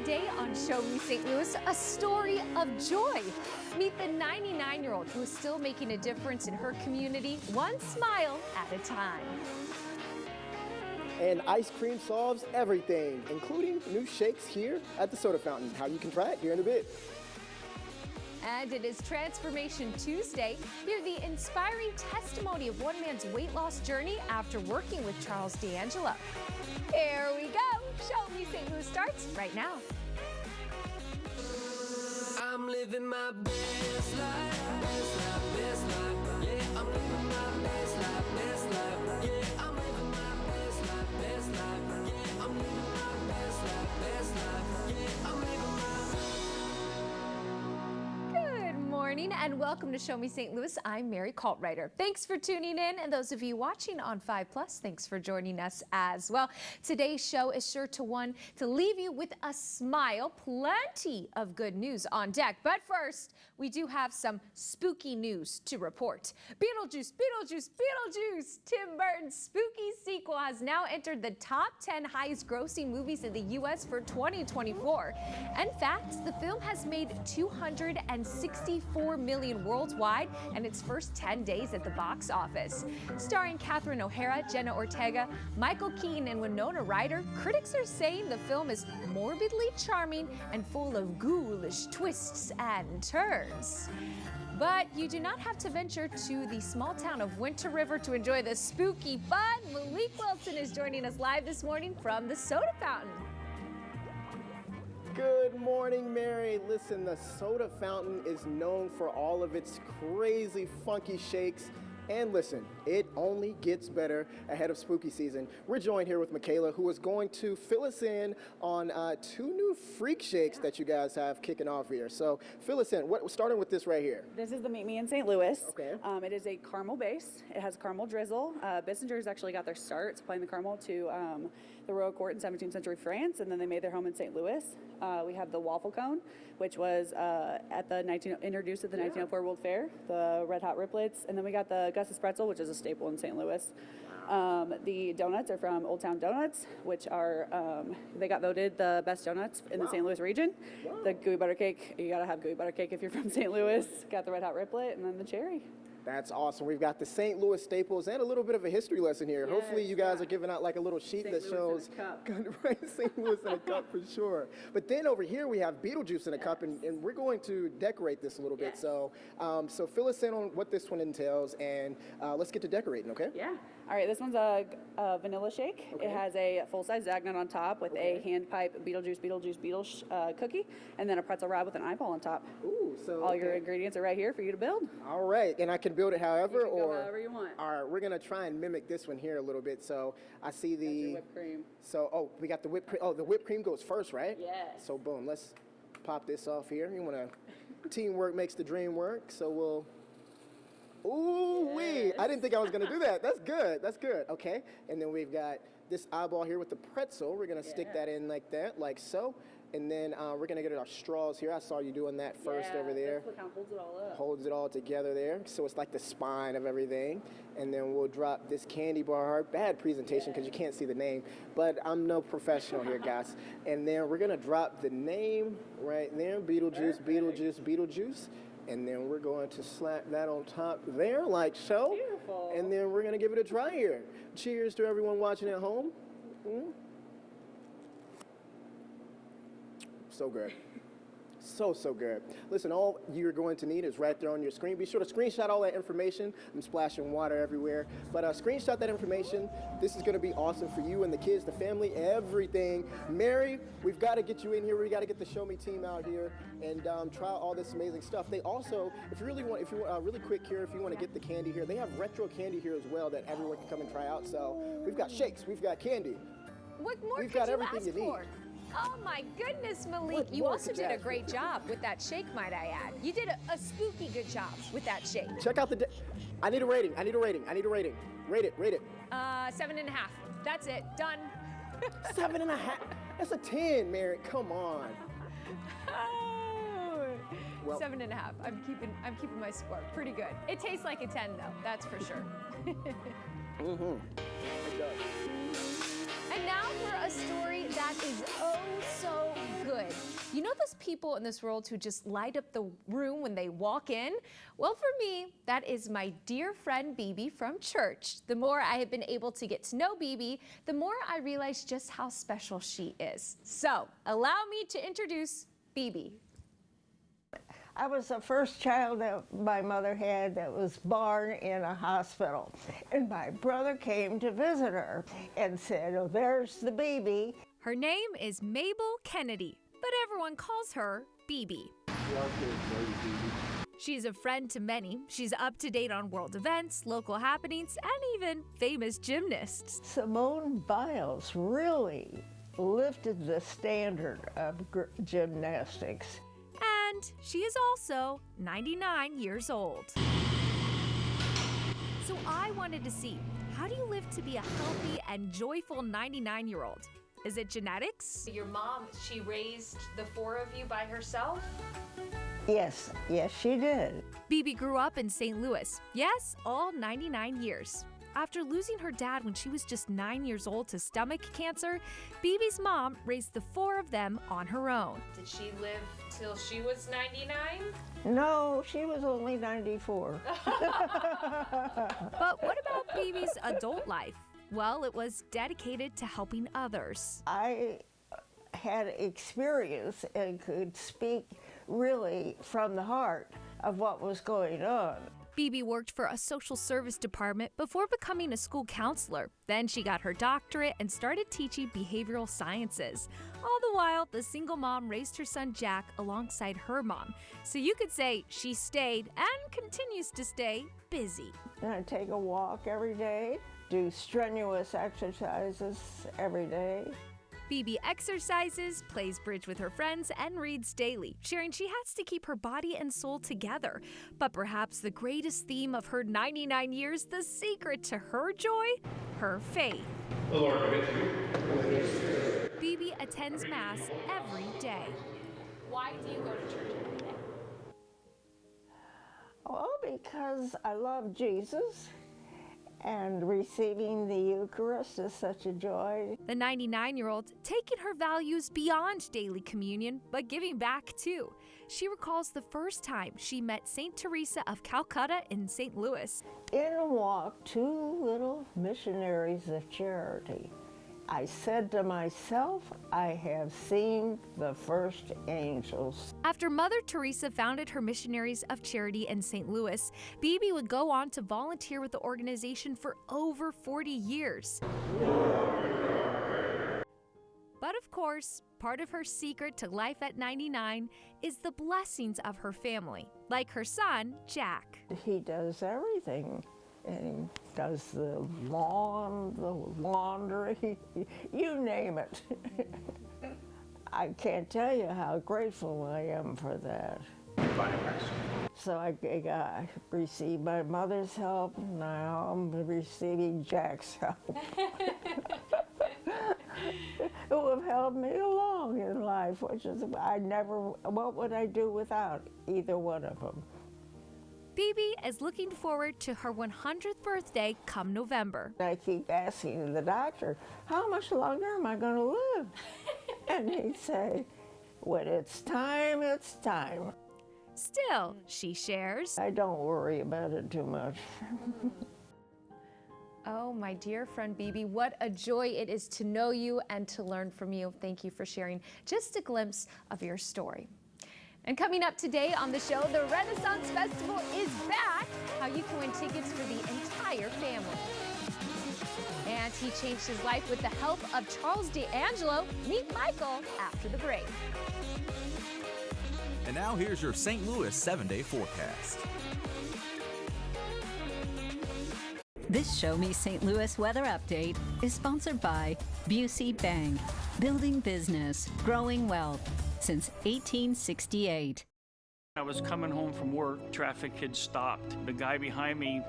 Today on Show Me St. Louis, a story of joy. Meet the 99-year-old who is still making a difference in her community, one smile at a time. And ice cream solves everything, including new shakes here at the Soda Fountain. How you can try it here in a bit. And it is Transformation Tuesday. Hear the inspiring testimony of one man's weight loss journey after working with Charles D'Angelo. Here we go. Show Me St. Louis starts right now. I'm living my best life, best life, best life. Yeah, I'm living my best life, best life. Yeah, I'm living my best life, best life. Yeah, I'm living my best life, best life. Yeah, I'm living my Good morning and welcome to Show Me St. Louis. I'm Mary Kaltwriter. Thanks for tuning in, and those of you watching on 5 Plus, thanks for joining us as well. Today's show is sure to leave you with a smile. Plenty of good news on deck. But first, we do have some spooky news to report. Beetlejuice, Beetlejuice, Beetlejuice! Tim Burton's spooky sequel has now entered the top 10 highest grossing movies in the U.S. for 2024. In fact, the film has made $264 million worldwide in its first 10 days at the box office. Starring Catherine O'Hara, Jenna Ortega, Michael Keaton, and Winona Ryder, critics are saying the film is morbidly charming and full of ghoulish twists and turns. But you do not have to venture to the small town of Winter River to enjoy the spooky fun. Malik Wilson is joining us live this morning from the Soda Fountain. Good morning, Mary. Listen, the Soda Fountain is known for all of its crazy, funky shakes. And listen, it only gets better ahead of spooky season. We're joined here with Michaela, who is going to fill us in on 2 new freak shakes that you guys have kicking off here. So fill us in. Starting with this right here. This is the Meet Me in St. Louis. Okay. It is a caramel base. It has caramel drizzle. Bissingers actually got their start supplying the caramel to the royal court in 17th century France, and then they made their home in St. Louis. We have the waffle cone, which was introduced at the 1904 World Fair, the red hot riplets, and then we got the Gus's pretzel, which is a staple in St. Louis. The donuts are from Old Town Donuts, which are, they got voted the best donuts in the St. Louis region. The gooey butter cake, you gotta have gooey butter cake if you're from St. Louis. Got the red hot riplet, and then the cherry. That's awesome. We've got the St. Louis staples and a little bit of a history lesson here. Yes, Hopefully you guys are giving out like a little sheet that shows right, St. Louis in a cup for sure. But then over here we have Beetlejuice in a cup, and we're going to decorate this a little bit. So so fill us in on what this one entails, and let's get to decorating, okay? Yeah. All right, this one's a vanilla shake. Okay. It has a full-size Zagnut on top with a hand pipe Beetlejuice cookie, and then a pretzel wrap with an eyeball on top. Ooh, so All your ingredients are right here for you to build. All right, and I can build it however, You can go or however you want. All right, we're gonna try and mimic this one here a little bit. So I see the Your whipped cream. So we got the whipped cream. Oh, the whipped cream goes first, right? Yes. So boom, let's pop this off here. You wanna teamwork makes the dream work. So we'll. Ooh wee! I didn't think I was gonna do that. That's good. That's good. Okay. And then we've got this eyeball here with the pretzel. We're gonna stick that in like that, like so. And then we're gonna get our straws here. I saw you doing that first over there. That's what kind of holds it all up. Holds it all together there. So it's like the spine of everything. And then we'll drop this candy bar. Bad presentation because you can't see the name, but I'm no professional here, guys. And then we're gonna drop the name right there, Beetlejuice, Beetlejuice, Beetlejuice. And then we're going to slap that on top there like so. Beautiful. And then we're gonna give it a try here. Cheers to everyone watching at home. So good. So good. Listen, all you're going to need is right there on your screen. Be sure to screenshot all that information. I'm splashing water everywhere. But screenshot that information. This is going to be awesome for you and the kids, the family, everything. Mary, we've got to get you in here. We got to get the Show Me team out here and try all this amazing stuff. They also, if you want really quick here, if you want to get the candy here, they have retro candy here as well that everyone can come and try out. So we've got shakes, we've got candy. What more We've could got you everything ask you need. for? Oh my goodness, Malik. What You more also could you did a ask for? great job with that shake, might I add. You did a spooky good job with that shake. Check out the, I need a rating. Rate it. 7.5. That's it. Done. 7.5. That's a 10, Mary. Come on. Well- 7.5. I'm keeping my score. Pretty good. It tastes like a 10 though, that's for sure. It does. And now for a story that is oh so good. those people in this world who just light up the room when they walk in? Well, for me, that is my dear friend BB from church. The more I have been able to get to know BB, the more I realize just how special she is. So allow me to introduce BB. I was the first child that my mother had that was born in a hospital. And my brother came to visit her and said, "Oh, there's the baby." Her name is Mabel Kennedy, but everyone calls her BB. She's a friend to many. She's up to date on world events, local happenings, and even famous gymnasts. Simone Biles really lifted the standard of gymnastics. And she is also 99 years old. So I wanted to see, how do you live to be a healthy and joyful 99-year-old? Is it genetics? Your mom, she raised the four of you by herself? Yes, she did. BB grew up in St. Louis. Yes, all 99 years. After losing her dad when she was just 9 years old to stomach cancer, BB's mom raised the four of them on her own. Did she live till she was 99? No, she was only 94. But what about BB's adult life? Well, it was dedicated to helping others. I had experience and could speak really from the heart of what was going on. BB worked for a social service department before becoming a school counselor. Then she got her doctorate and started teaching behavioral sciences. All the while, the single mom raised her son Jack alongside her mom. So you could say she stayed and continues to stay busy. And I take a walk every day, do strenuous exercises every day. BB exercises, plays bridge with her friends, and reads daily, sharing she has to keep her body and soul together. But perhaps the greatest theme of her 99 years, the secret to her joy, her faith. The Lord be with you. BB attends Mass every day. Why do you go to church every day? Well, because I love Jesus. And receiving the Eucharist is such a joy. The 99-year-old taking her values beyond daily communion, but giving back too. She recalls the first time she met St. Teresa of Calcutta in St. Louis. In walked two little missionaries of charity. I said to myself, I have seen the first angels. After Mother Teresa founded her Missionaries of Charity in St. Louis, BB would go on to volunteer with the organization for over 40 years. But of course, part of her secret to life at 99 is the blessings of her family, like her son, Jack. He does everything. And he does the lawn, the laundry, you name it. I can't tell you how grateful I am for that. So I received my mother's help, now I'm receiving Jack's help. Who have helped me along in life, which is, what would I do without either one of them? BB is looking forward to her 100th birthday come November. I keep asking the doctor, how much longer am I going to live? And he'd say, when it's time, it's time. Still, she shares, I don't worry about it too much. oh, my dear friend BB, what a joy it is to know you and to learn from you. Thank you for sharing just a glimpse of your story. And coming up today on the show, the Renaissance Festival is back. How you can win tickets for the entire family. And he changed his life with the help of Charles D'Angelo. Meet Michael after the break. And now here's your St. Louis 7-day forecast. This Show Me St. Louis weather update is sponsored by Busey Bank, building business, growing wealth since 1868. I was coming home from work, traffic had stopped. The guy behind me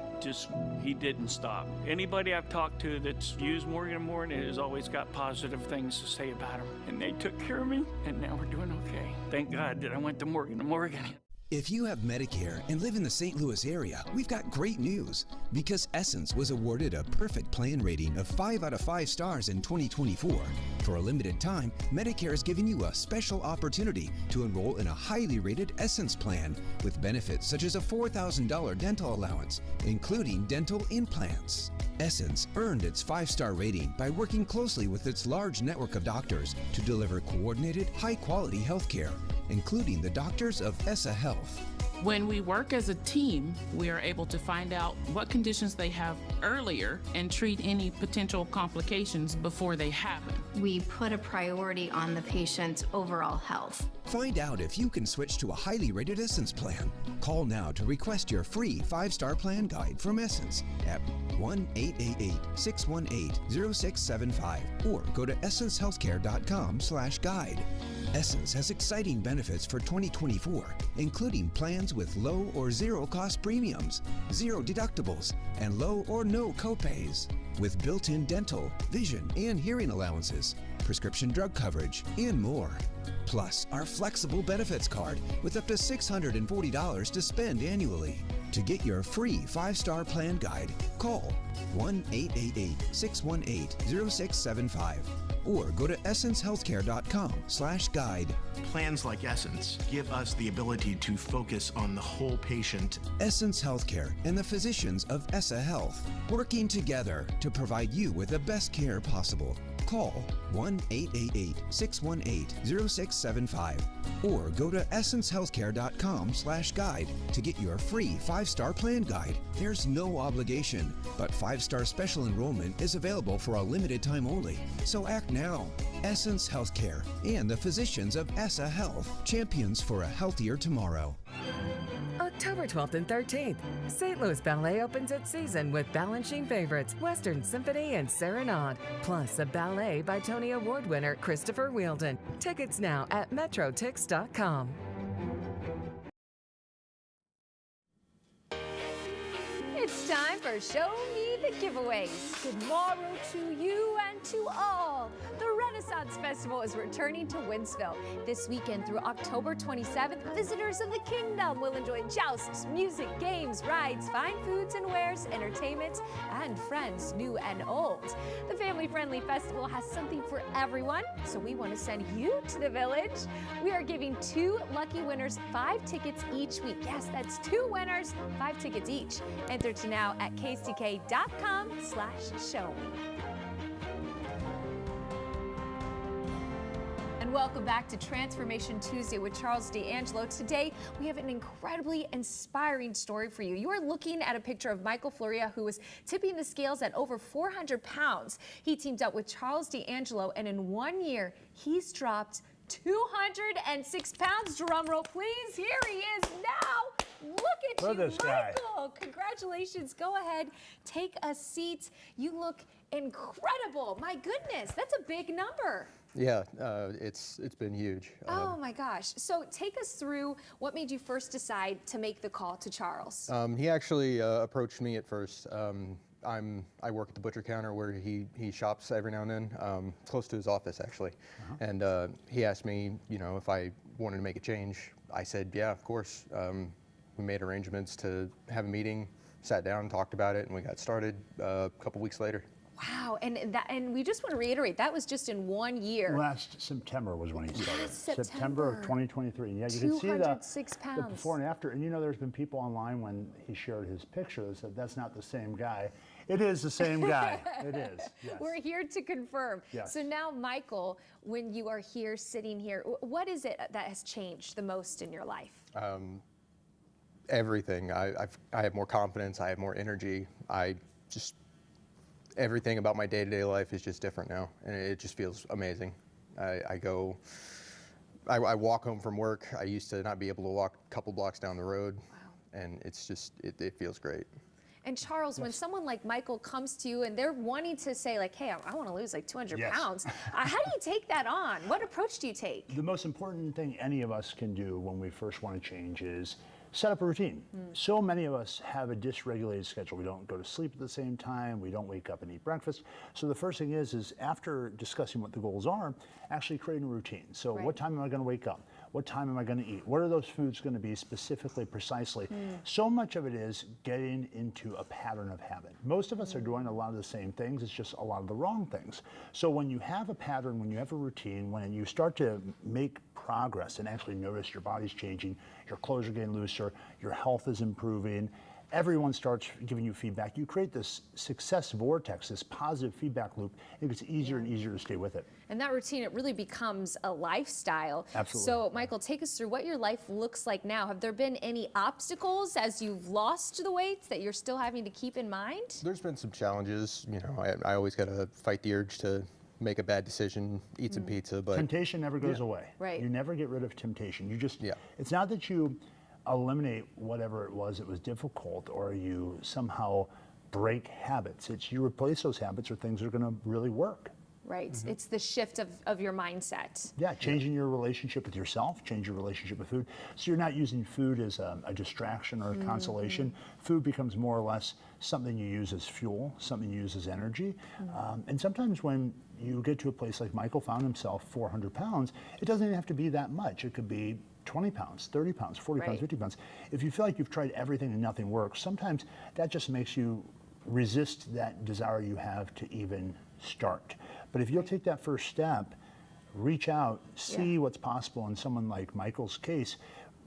he didn't stop. Anybody I've talked to that's used Morgan & Morgan has always got positive things to say about him. And they took care of me, and now we're doing okay. Thank God that I went to Morgan & Morgan. If you have Medicare and live in the St. Louis area, we've got great news. Because Essence was awarded a perfect plan rating of 5 out of 5 stars in 2024, for a limited time, Medicare is giving you a special opportunity to enroll in a highly rated Essence plan with benefits such as a $4,000 dental allowance, including dental implants. Essence earned its 5-star rating by working closely with its large network of doctors to deliver coordinated, high-quality health care, including the doctors of ESSA Health. When we work as a team, we are able to find out what conditions they have earlier and treat any potential complications before they happen. We put a priority on the patient's overall health. Find out if you can switch to a highly rated Essence plan. Call now to request your free 5-star plan guide from Essence at 1-888-618-0675 or go to essencehealthcare.com/guide. Essence has exciting benefits for 2024, including plans with low or zero cost premiums, 0 deductibles, and low or no copays, with built-in dental, vision, and hearing allowances, prescription drug coverage, and more. Plus, our flexible benefits card with up to $640 to spend annually. To get your free 5-star plan guide, call 1-888-618-0675 or go to essencehealthcare.com/guide. Plans like Essence give us the ability to focus on the whole patient. Essence Healthcare and the physicians of ESSA Health, working together to provide you with the best care possible. Call 1-888-618-0675 or go to essencehealthcare.com/guide to get your free 5-star plan guide. There's no obligation, but 5-star special enrollment is available for a limited time only. So act now. Essence Healthcare and the physicians of ESSA Health, champions for a healthier tomorrow. October 12th and 13th, St. Louis Ballet opens its season with Balanchine favorites Western Symphony and Serenade, plus a ballet by Tony Award winner Christopher Wheeldon. Tickets now at metrotix.com. It's time for Show Me the Giveaways. Good morrow to you and to all. The Renaissance Festival is returning to Wentzville. This weekend through October 27th, visitors of the kingdom will enjoy jousts, music, games, rides, fine foods and wares, entertainment, and friends new and old. The family-friendly festival has something for everyone, so we want to send you to the village. We are giving 2 lucky winners 5 tickets each week. Yes, that's 2 winners, 5 tickets each. Enter to now at kstk.com/showme. And welcome back to Transformation Tuesday with Charles D'Angelo. Today, we have an incredibly inspiring story for you. You are looking at a picture of Michael Floria, who was tipping the scales at over 400 pounds. He teamed up with Charles D'Angelo, and in 1 year, he's dropped 206 pounds. Drum roll, please. Here he is now. Look at you, Michael. Congratulations. Go ahead, take a seat. You look incredible. My goodness, that's a big number. Yeah, it's been huge. Oh my gosh. So take us through what made you first decide to make the call to Charles. He actually approached me at first. I work at the butcher counter where he shops every now and then, close to his office actually. And he asked me, if I wanted to make a change. I said, yeah, of course. We made arrangements to have a meeting, sat down, talked about it, and we got started a couple weeks later. Wow, and we just want to reiterate, that was just in 1 year. Last September was when he started. Last September of 2023. Yeah, you can see the before and after. And there's been people online when he shared his picture that said, that's not the same guy. It is the same guy. It is, yes. We're here to confirm. Yes. So now, Michael, when you are here, sitting here, what is it that has changed the most in your life? Everything. I have more confidence. I have more energy. Everything about my day-to-day life is just different now, and it just feels amazing. I walk home from work. I used to not be able to walk a couple blocks down the road, and it's just, it feels great. And Charles, when someone like Michael comes to you and they're wanting to say like, hey, I want to lose like 200 pounds, how do you take that on? What approach do you take? The most important thing any of us can do when we first want to change is set up a routine. So many of us have a dysregulated schedule. We don't go to sleep at the same time. We don't wake up and eat breakfast. So the first thing is after discussing what the goals are, actually creating a routine. So what time am I going to wake up? What time am I going to eat? What are those foods going to be specifically, precisely? So much of it is getting into a pattern of habit. Most of us are doing a lot of the same things, it's just a lot of the wrong things. So when you have a pattern, when you have a routine, when you start to make progress and actually notice your body's changing, your clothes are getting looser, your health is improving, everyone starts giving you feedback. You create this success vortex, this positive feedback loop. It gets easier and easier to stay with it. And that routine, it really becomes a lifestyle. Absolutely. So, Michael, take us through what your life looks like now. Have there been any obstacles as you've lost the weight that you're still having to keep in mind? There's been some challenges. You know, I always got to fight the urge to make a bad decision, eat some pizza, but temptation never goes away. Right. You never get rid of temptation. You just, it's not that you eliminate whatever it was that was difficult or you somehow break habits. It's you replace those habits with things that are going to really work. Right. It's the shift of your mindset. Yeah, changing your relationship with yourself, change your relationship with food. So you're not using food as a distraction or a consolation. Food becomes more or less something you use as fuel, something you use as energy. And sometimes when you get to a place like Michael found himself, 400 pounds, it doesn't even have to be that much. It could be 20 pounds, 30 pounds, 40 pounds, 50 pounds. If you feel like you've tried everything and nothing works, sometimes that just makes you resist that desire you have to even start. But if you'll take that first step, reach out, see what's possible in someone like Michael's case,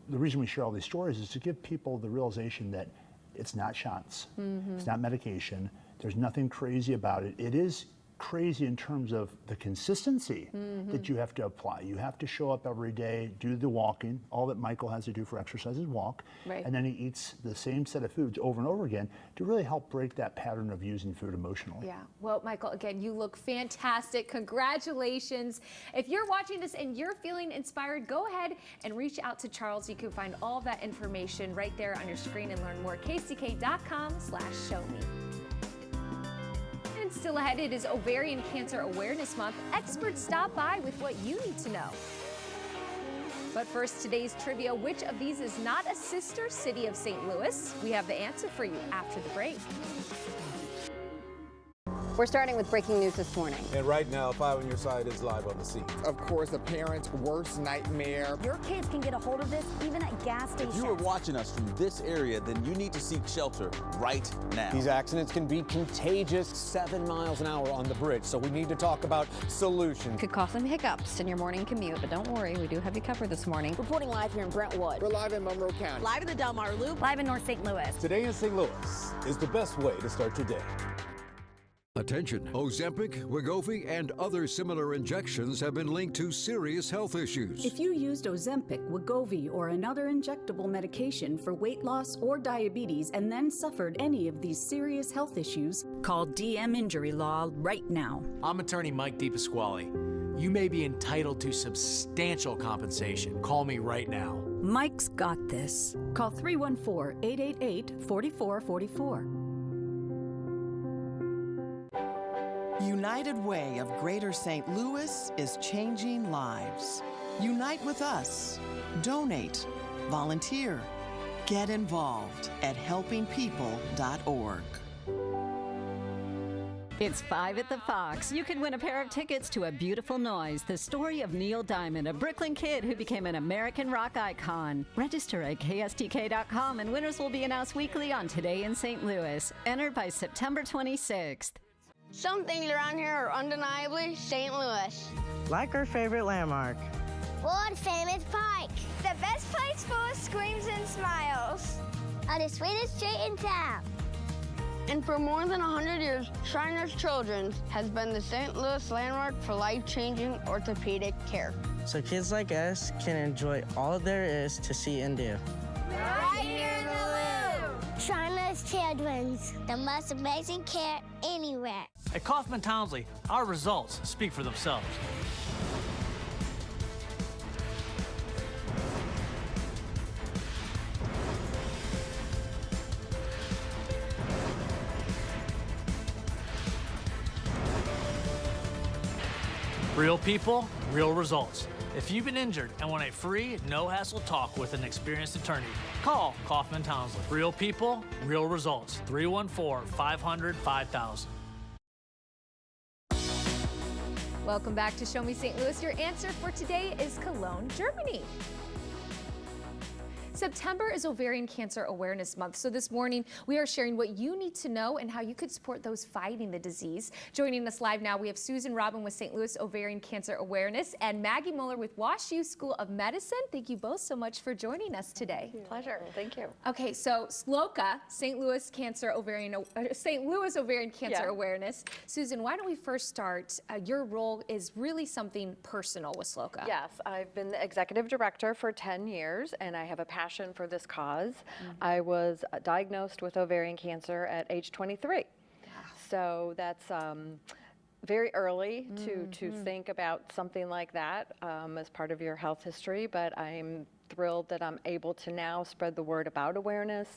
the reason we share all these stories is to give people the realization that it's not shots, it's not medication, there's nothing crazy about it. It is crazy in terms of the consistency that you have to apply. You have to show up every day, do the walking. All that Michael has to do for exercise is walk. And then he eats the same set of foods over and over again to really help break that pattern of using food emotionally. Yeah. Well, Michael, again, you look fantastic. Congratulations. If you're watching this and you're feeling inspired, go ahead and reach out to Charles. You can find all of that information right there on your screen and learn more. kck.com/showme. Still ahead, it is Ovarian Cancer Awareness Month. Experts stop by with what you need to know. But first, today's trivia. Which of these is not a sister city of St. Louis? We have the answer for you after the break. We're starting with breaking news this morning. And right now, 5 on Your Side is live on the scene. Of course, a parent's worst nightmare. Your kids can get a hold of this even at gas stations. If you are watching us from this area, then you need to seek shelter right now. These accidents can be contagious, 7 miles an hour on the bridge, so we need to talk about solutions. Could cause some hiccups in your morning commute, but don't worry, we do have you covered this morning. Reporting live here in Brentwood. We're live in Monroe County. Live in the Delmar Loop. Live in North St. Louis. Today in St. Louis is the best way to start your day. Attention, Ozempic, Wegovy, and other similar injections have been linked to serious health issues. If you used Ozempic, Wegovy, or another injectable medication for weight loss or diabetes and then suffered any of these serious health issues, call DM Injury Law right now. I'm attorney Mike DePasquale. You may be entitled to substantial compensation. Call me right now. Mike's got this. Call 314-888-4444. United Way of Greater St. Louis is changing lives. Unite with us. Donate. Volunteer. Get involved at helpingpeople.org. It's 5 at the Fox. You can win a pair of tickets to A Beautiful Noise, the story of Neil Diamond, a Brooklyn kid who became an American rock icon. Register at kstk.com and winners will be announced weekly on Today in St. Louis. Enter by September 26th. Some things around here are undeniably St. Louis. Like our favorite landmark. World famous park. The best place full of screams and smiles. And the sweetest street in town. And for more than 100 years, Shriners Children's has been the St. Louis landmark for life-changing orthopedic care. So kids like us can enjoy all there is to see and do. Right here in the Loop. Shriners Children's, the most amazing care anywhere. At Kaufman Townsley, our results speak for themselves. Real people, real results. If you've been injured and want a free, no-hassle talk with an experienced attorney, call Kaufman Townsley. Real people, real results. 314-500-5000. Welcome back to Show Me St. Louis. Your answer for today is Cologne, Germany. September is Ovarian Cancer Awareness Month, so this morning we are sharing what you need to know and how you could support those fighting the disease. Joining us live now, we have Susan Robin with St. Louis Ovarian Cancer Awareness and Maggie Muller with WashU School of Medicine. Thank you both so much for joining us today. Pleasure. Thank you. Okay, so SLOCA, St. Louis Ovarian Cancer Awareness. Susan, why don't we first start? Your role is really something personal with SLOCA. Yes, I've been the executive director for 10 years, and I have a passion for this cause. I was diagnosed with ovarian cancer at age 23. So that's very early to think about something like that as part of your health history, but I'm thrilled that I'm able to now spread the word about awareness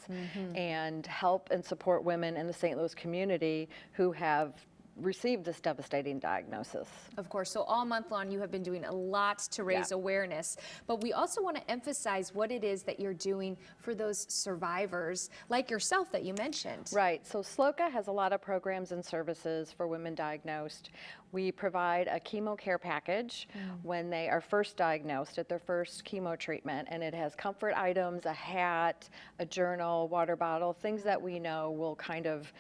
and help and support women in the St. Louis community who have received this devastating diagnosis. Of course, so all month long you have been doing a lot to raise awareness, but we also want to emphasize what it is that you're doing for those survivors like yourself that you mentioned. Right, so SLOCA has a lot of programs and services for women diagnosed. We provide a chemo care package when they are first diagnosed at their first chemo treatment, and it has comfort items, a hat, a journal, water bottle, things that we know will kind of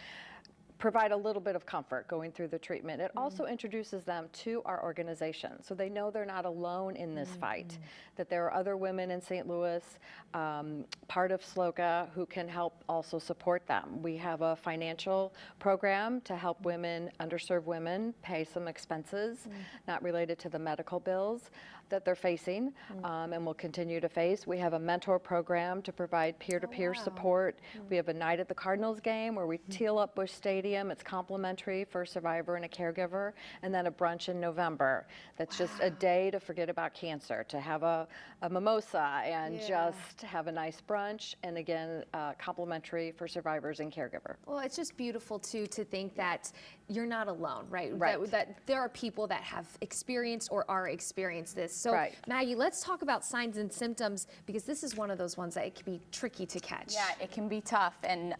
provide a little bit of comfort going through the treatment. It also introduces them to our organization, so they know they're not alone in this fight, that there are other women in St. Louis, part of SLOCA, who can help also support them. We have a financial program to help women, underserved women, pay some expenses not related to the medical bills that they're facing and will continue to face. We have a mentor program to provide peer-to-peer support. We have a night at the Cardinals game where we teal up Busch Stadium. It's complimentary for a survivor and a caregiver. And then a brunch in November. That's just a day to forget about cancer, to have a mimosa and just have a nice brunch. And again, complimentary for survivors and caregiver. Well, it's just beautiful too to think that you're not alone, right? Right. That there are people that have experienced or are experienced this. So Maggie, let's talk about signs and symptoms, because this is one of those ones that it can be tricky to catch. Yeah, it can be tough, and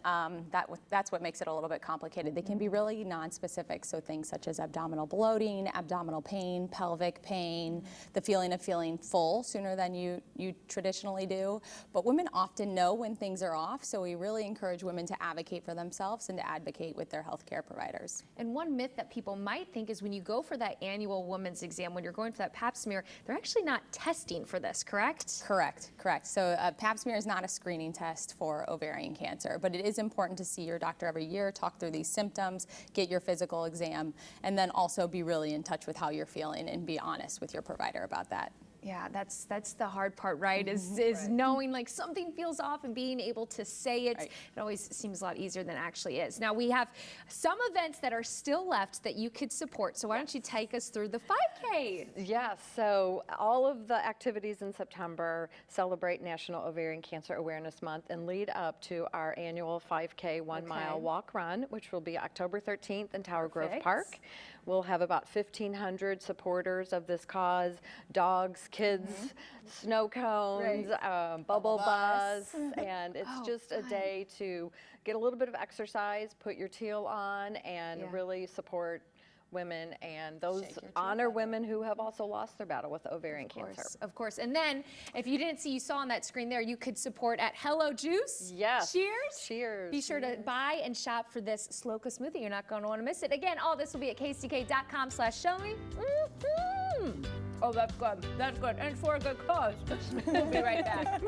that's what makes it a little bit complicated. They can be really non-specific, so things such as abdominal bloating, abdominal pain, pelvic pain, the feeling of feeling full sooner than you traditionally do. But women often know when things are off, so we really encourage women to advocate for themselves and to advocate with their healthcare providers. And one myth that people might think is when you go for that annual women's exam, when you're going for that pap smear, they're actually not testing for this, correct? Correct. So a pap smear is not a screening test for ovarian cancer, but it is important to see your doctor every year, talk through these symptoms, get your physical exam, and then also be really in touch with how you're feeling and be honest with your provider about that. Yeah, that's the hard part, right? Is knowing like something feels off and being able to say it. It always seems a lot easier than it actually is. Now we have some events that are still left that you could support. So why don't you take us through the 5K? Yes, so all of the activities in September celebrate National Ovarian Cancer Awareness Month and lead up to our annual 5K 1 mile walk run, which will be October 13th in Tower Grove Park. We'll have about 1,500 supporters of this cause, dogs, kids, snow cones, bubble bus, and it's just a day to get a little bit of exercise, put your teal on, and really support women and those honor women who have also lost their battle with ovarian cancer. Of course. And then if you didn't see, you saw on that screen there, you could support at Hello Juice. Yes. Cheers. Be sure to buy and shop for this SLOCA smoothie. You're not going to want to miss it. Again, all this will be at kstk.com/showme. Oh, that's good. That's good. And for a good cause. We'll be right back.